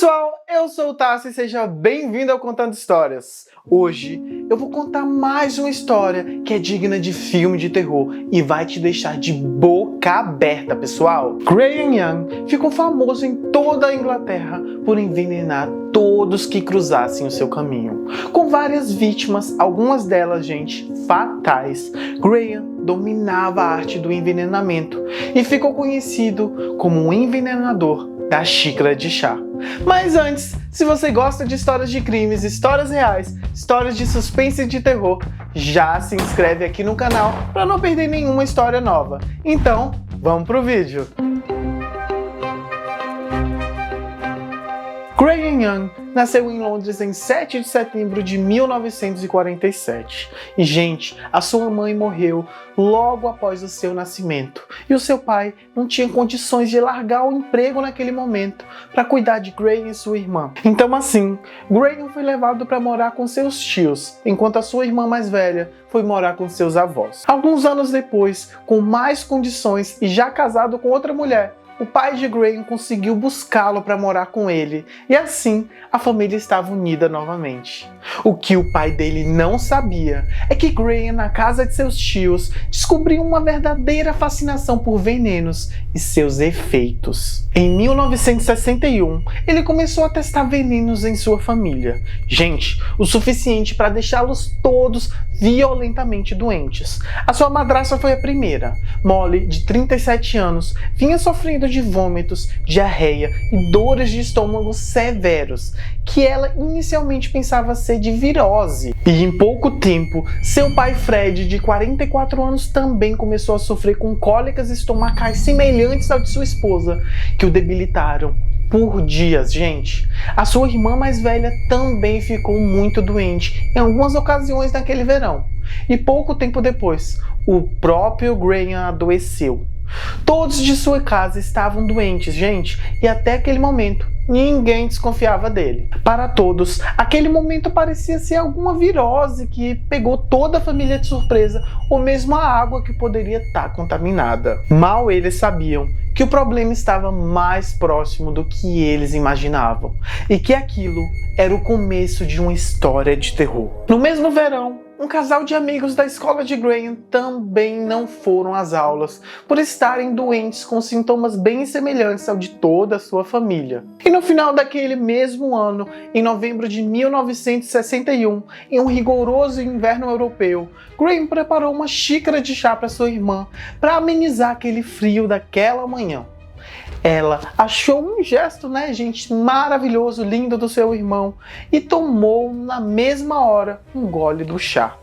pessoal, eu sou o Tassi e seja bem-vindo ao Contando Histórias. Hoje eu vou contar mais uma história que é digna de filme de terror e vai te deixar de boca aberta, pessoal. Graham Young ficou famoso em toda a Inglaterra por envenenar todos que cruzassem o seu caminho. Com várias vítimas, algumas delas, gente, fatais, Graham dominava a arte do envenenamento e ficou conhecido como um envenenador da xícara de chá. Mas antes, se você gosta de histórias de crimes, histórias reais, histórias de suspense e de terror, já se inscreve aqui no canal para não perder nenhuma história nova. Então, vamos pro vídeo! Graham Young nasceu em Londres em 7 de setembro de 1947. E, gente, a sua mãe morreu logo após o seu nascimento. E o seu pai não tinha condições de largar o emprego naquele momento para cuidar de Graham e sua irmã. Então, assim, Graham foi levado para morar com seus tios, enquanto a sua irmã mais velha foi morar com seus avós. Alguns anos depois, com mais condições e já casado com outra mulher, o pai de Graham conseguiu buscá-lo para morar com ele, e assim a família estava unida novamente. O que o pai dele não sabia é que Graham, na casa de seus tios, descobriu uma verdadeira fascinação por venenos e seus efeitos. Em 1961, ele começou a testar venenos em sua família. Gente, o suficiente para deixá-los todos violentamente doentes. A sua madrasta foi a primeira. Molly, de 37 anos, vinha sofrendo de vômitos, diarreia e dores de estômago severos, que ela inicialmente pensava ser de virose. E em pouco tempo, seu pai Fred, de 44 anos, também começou a sofrer com cólicas estomacais semelhantes ao de sua esposa, que o debilitaram por dias, gente. A sua irmã mais velha também ficou muito doente em algumas ocasiões naquele verão. E pouco tempo depois, o próprio Graham adoeceu. Todos de sua casa estavam doentes, gente, e até aquele momento ninguém desconfiava dele. Para todos, aquele momento parecia ser alguma virose que pegou toda a família de surpresa, ou mesmo a água que poderia estar contaminada. Mal eles sabiam que o problema estava mais próximo do que eles imaginavam, e que aquilo era o começo de uma história de terror. No mesmo verão, um casal de amigos da escola de Graham também não foram às aulas, por estarem doentes com sintomas bem semelhantes ao de toda a sua família. E no final daquele mesmo ano, em novembro de 1961, em um rigoroso inverno europeu, Graham preparou uma xícara de chá para sua irmã para amenizar aquele frio daquela manhã. Ela achou um gesto, gente, maravilhoso, lindo do seu irmão e tomou na mesma hora um gole do chá.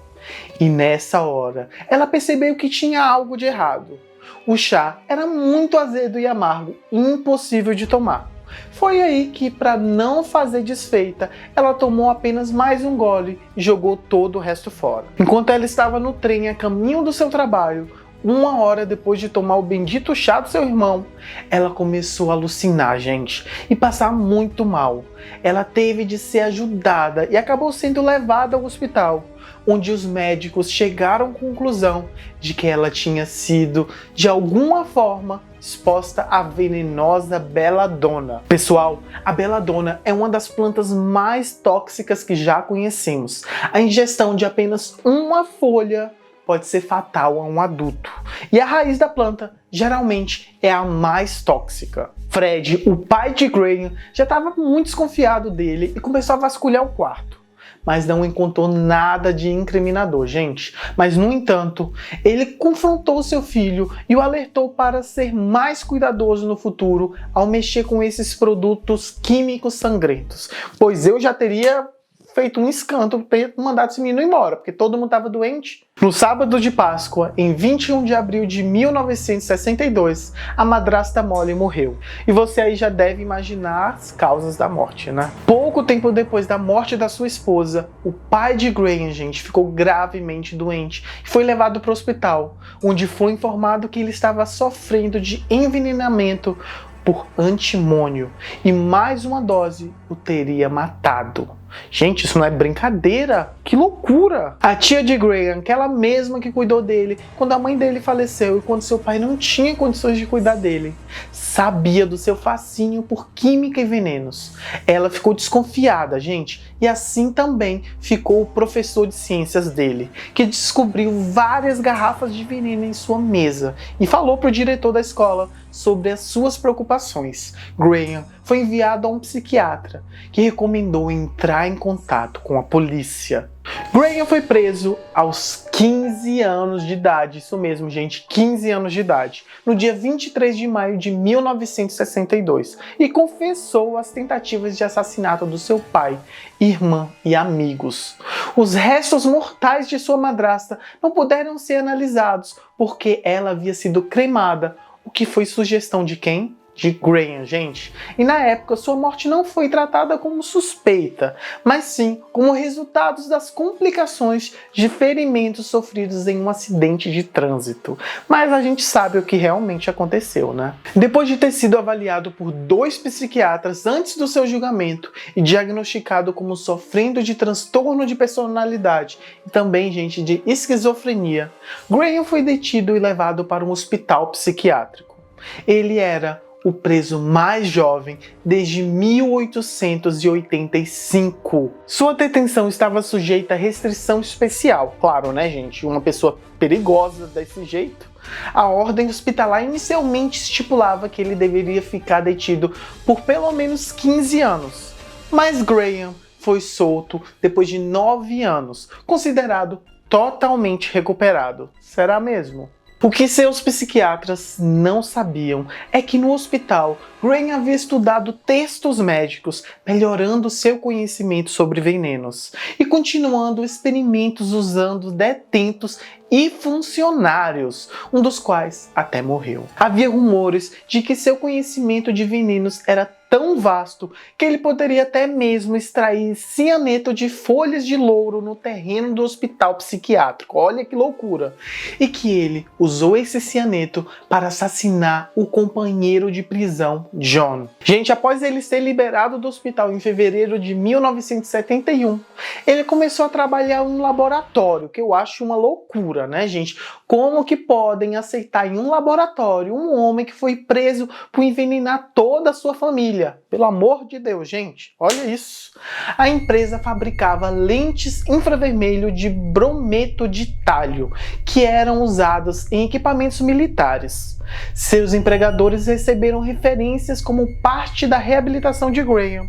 E nessa hora, ela percebeu que tinha algo de errado. O chá era muito azedo e amargo, impossível de tomar. Foi aí que, para não fazer desfeita, ela tomou apenas mais um gole e jogou todo o resto fora. Enquanto ela estava no trem a caminho do seu trabalho, uma hora depois de tomar o bendito chá do seu irmão, ela começou a alucinar, gente, e passar muito mal. Ela teve de ser ajudada e acabou sendo levada ao hospital, onde os médicos chegaram à conclusão de que ela tinha sido, de alguma forma, exposta à venenosa beladona. Pessoal, a beladona é uma das plantas mais tóxicas que já conhecemos. A ingestão de apenas uma folha pode ser fatal a um adulto. E a raiz da planta, geralmente, é a mais tóxica. Fred, o pai de Graham, já estava muito desconfiado dele e começou a vasculhar o quarto. Mas não encontrou nada de incriminador, gente. Mas, no entanto, ele confrontou seu filho e o alertou para ser mais cuidadoso no futuro ao mexer com esses produtos químicos sangrentos. Pois eu já teria feito um escândalo, ter mandado esse menino embora, porque todo mundo estava doente. No sábado de Páscoa, em 21 de abril de 1962, a madrasta Molly morreu. E você aí já deve imaginar as causas da morte, né? Pouco tempo depois da morte da sua esposa, o pai de Graham, gente, ficou gravemente doente e foi levado para o hospital, onde foi informado que ele estava sofrendo de envenenamento por antimônio e mais uma dose o teria matado. Gente, isso não é brincadeira. Que loucura! A tia de Graham, aquela mesma que cuidou dele quando a mãe dele faleceu e quando seu pai não tinha condições de cuidar dele, sabia do seu fascínio por química e venenos. Ela ficou desconfiada, gente, e assim também ficou o professor de ciências dele, que descobriu várias garrafas de veneno em sua mesa e falou para o diretor da escola sobre as suas preocupações. Graham foi enviado a um psiquiatra, que recomendou entrar em contato com a polícia. Graham foi preso aos 15 anos de idade, isso mesmo, gente, 15 anos de idade, no dia 23 de maio de 1962, e confessou as tentativas de assassinato do seu pai, irmã e amigos. Os restos mortais de sua madrasta não puderam ser analisados porque ela havia sido cremada, o que foi sugestão de quem? De Graham, gente. E na época, sua morte não foi tratada como suspeita, mas sim como resultados das complicações de ferimentos sofridos em um acidente de trânsito. Mas a gente sabe o que realmente aconteceu, né? Depois de ter sido avaliado por 2 psiquiatras antes do seu julgamento e diagnosticado como sofrendo de transtorno de personalidade e também, gente, de esquizofrenia, Graham foi detido e levado para um hospital psiquiátrico. Ele era o preso mais jovem desde 1885. Sua detenção estava sujeita a restrição especial. Claro, né, gente? Uma pessoa perigosa desse jeito. A ordem hospitalar inicialmente estipulava que ele deveria ficar detido por pelo menos 15 anos. Mas Graham foi solto depois de 9 anos, considerado totalmente recuperado. Será mesmo? O que seus psiquiatras não sabiam é que no hospital, Graham havia estudado textos médicos, melhorando seu conhecimento sobre venenos e continuando experimentos usando detentos e funcionários, um dos quais até morreu. Havia rumores de que seu conhecimento de venenos era tão vasto que ele poderia até mesmo extrair cianeto de folhas de louro no terreno do hospital psiquiátrico. Olha que loucura! E que ele usou esse cianeto para assassinar o companheiro de prisão, John. Gente, após ele ser liberado do hospital em fevereiro de 1971, ele começou a trabalhar em um laboratório, que eu acho uma loucura, né, gente? Como que podem aceitar em um laboratório um homem que foi preso por envenenar toda a sua família? Pelo amor de Deus, gente, olha isso. A empresa fabricava lentes infravermelho de brometo de talho, que eram usadas em equipamentos militares. Seus empregadores receberam referências como parte da reabilitação de Graham,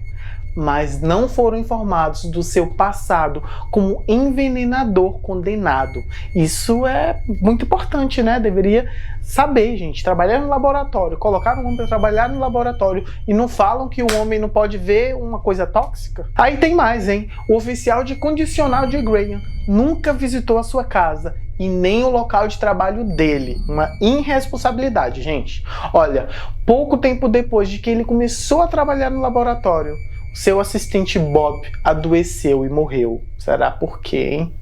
mas não foram informados do seu passado como envenenador condenado. Isso é muito importante, né? Deveria saber, gente. Trabalhar no laboratório, colocar um homem para trabalhar no laboratório e não falam que o homem não pode ver uma coisa tóxica? Aí tem mais, hein? O oficial de condicional de Graham nunca visitou a sua casa e nem o local de trabalho dele. Uma irresponsabilidade, gente. Olha, pouco tempo depois de que ele começou a trabalhar no laboratório, seu assistente Bob adoeceu e morreu. Será por quê, hein?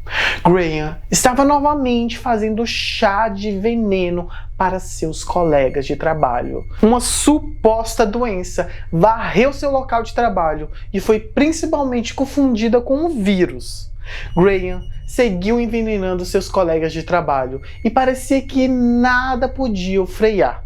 Graham estava novamente fazendo chá de veneno para seus colegas de trabalho. Uma suposta doença varreu seu local de trabalho e foi principalmente confundida com um vírus. Graham seguiu envenenando seus colegas de trabalho e parecia que nada podia o frear.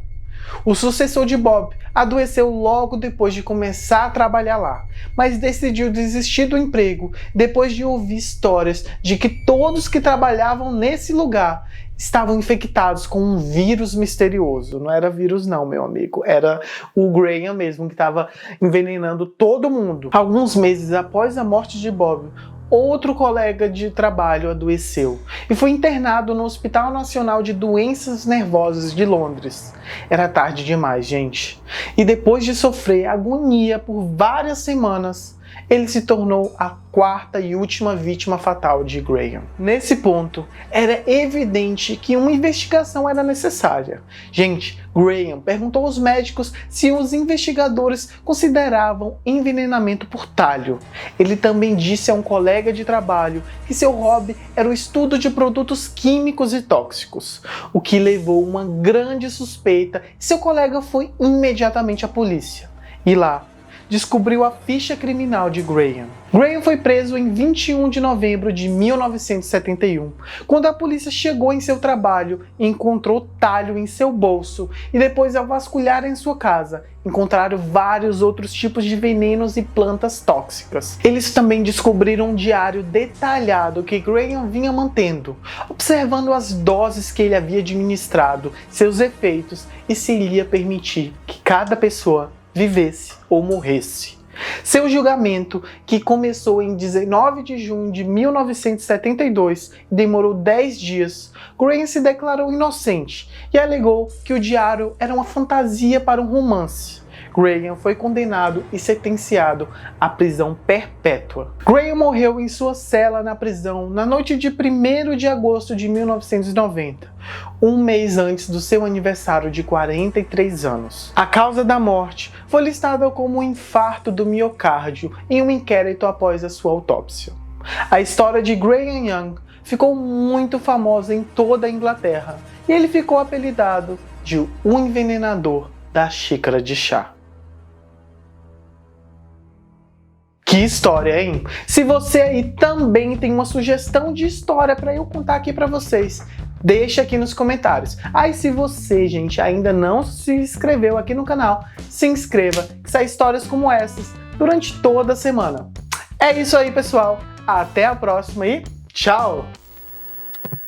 O sucessor de Bob adoeceu logo depois de começar a trabalhar lá, mas decidiu desistir do emprego depois de ouvir histórias de que todos que trabalhavam nesse lugar estavam infectados com um vírus misterioso. Não era vírus não, meu amigo, era o Graham mesmo que estava envenenando todo mundo. Alguns meses após a morte de Bob, outro colega de trabalho adoeceu e foi internado no Hospital Nacional de Doenças Nervosas de Londres. Era tarde demais, gente. E depois de sofrer agonia por várias semanas, ele se tornou a 4ª e última vítima fatal de Graham. Nesse ponto, era evidente que uma investigação era necessária. Gente, Graham perguntou aos médicos se os investigadores consideravam envenenamento por talho. Ele também disse a um colega de trabalho que seu hobby era o estudo de produtos químicos e tóxicos, o que levou a uma grande suspeita e seu colega foi imediatamente à polícia. E lá, descobriu a ficha criminal de Graham. Graham foi preso em 21 de novembro de 1971, quando a polícia chegou em seu trabalho e encontrou talho em seu bolso, e depois, ao vasculhar em sua casa, encontraram vários outros tipos de venenos e plantas tóxicas. Eles também descobriram um diário detalhado que Graham vinha mantendo, observando as doses que ele havia administrado, seus efeitos e se iria permitir que cada pessoa vivesse ou morresse. Seu julgamento, que começou em 19 de junho de 1972 e demorou 10 dias, Graham se declarou inocente e alegou que o diário era uma fantasia para um romance. Graham foi condenado e sentenciado à prisão perpétua. Graham morreu em sua cela na prisão na noite de 1º de agosto de 1990, um mês antes do seu aniversário de 43 anos. A causa da morte foi listada como um infarto do miocárdio em um inquérito após a sua autópsia. A história de Graham Young ficou muito famosa em toda a Inglaterra e ele ficou apelidado de o envenenador da xícara de chá. Que história, hein? Se você aí também tem uma sugestão de história para eu contar aqui para vocês, deixa aqui nos comentários. Aí se você, gente, ainda não se inscreveu aqui no canal, se inscreva, que sai histórias como essas durante toda a semana. É isso aí, pessoal. Até a próxima e tchau!